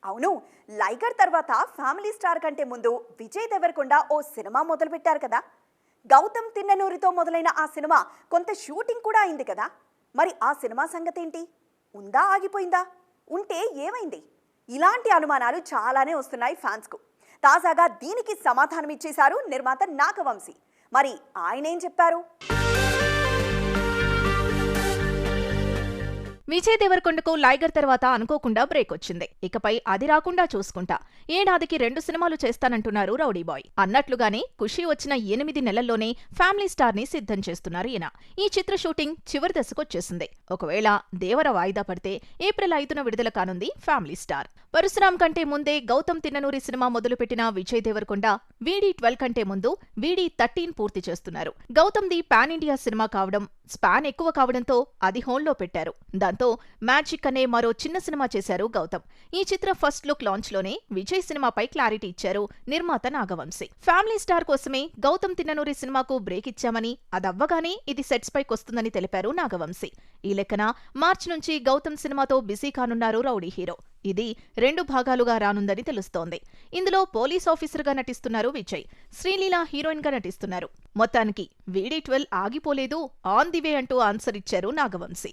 అవును. 'లైగర్' తర్వాత family star కంటే ముందు విజయ్ దేవరకొండ ఓ సినిమా మొదలుపెట్టారు కదా. 'గౌతమ్ తిన్ననూరి'తో మొదలైన ఆ సినిమా కొంత షూటింగ్ కూడా అయింది కదా. మరి ఆ సినిమా సంగతేంటి? ఉందా, ఆగిపోయిందా? ఉంటే ఏమైంది? ఇలాంటి అనుమానాలు చాలానే వస్తున్నాయి ఫ్యాన్స్కు. తాజాగా దీనికి సమాధానం ఇచ్చేశారు నిర్మాత నాగవంశీ. మరి ఆయనేం చెప్పారు? విజయ్ దేవరకొండకు 'లైగర్' తర్వాత అనుకోకుండా బ్రేక్ వచ్చింది. ఇకపై అది రాకుండా చూసుకుంటా. ఏడాదికి 2 సినిమాలు చేస్తానంటున్నారు రౌడీబాయ్. అన్నట్లుగానే 'ఖుషీ' వచ్చిన 8 నెలల్లోనే ఫ్యామిలీ స్టార్ ని సిద్ధం చేస్తున్నారు ఈయన. ఈ చిత్ర షూటింగ్ చివరి దశకొచ్చేసింది. ఒకవేళ దేవర వాయిదా పడితే ఏప్రిల్ 5న విడుదల కానుంది ఫ్యామిలీ స్టార్. పరశురాం కంటే ముందే 'గౌతమ్ తిన్ననూరి' సినిమా మొదలుపెట్టిన విజయ్ దేవరకొండ VD12 కంటే ముందు VD13 పూర్తి చేస్తున్నారు. గౌతమ్ది పాన్ ఇండియా సినిమా కావడం, స్పాన్ ఎక్కువ కావడంతో అది హోల్డ్లో పెట్టారు. దాంతో మ్యాజిక్ అనే మరో చిన్న సినిమా చేశారు గౌతమ్. ఈ చిత్ర ఫస్ట్ లుక్ లాంచ్ లోనే విజయ్ సినిమాపై క్లారిటీ ఇచ్చారు నిర్మాత నాగవంశీ. ఫ్యామిలీ స్టార్ కోసమే 'గౌతమ్ తిన్ననూరి' సినిమాకు బ్రేక్ ఇచ్చామని, అదవ్వగానే ఇది సెట్స్ పైకొస్తుందని తెలిపారు నాగవంశీ. ఈ లెక్కన మార్చి నుంచి గౌతమ్ సినిమాతో బిజీ కానున్నారు రౌడీ హీరో. ఇది 2 భాగాలుగా రానుందని తెలుస్తోంది. ఇందులో పోలీస్ ఆఫీసర్గా నటిస్తున్నారు విజయ్, శ్రీలీల హీరోయిన్ గా నటిస్తున్నారు. మొత్తానికి VD12 ఆగిపోలేదు, ఆన్ ది వే అంటూ ఆన్సర్ ఇచ్చారు నాగవంశీ.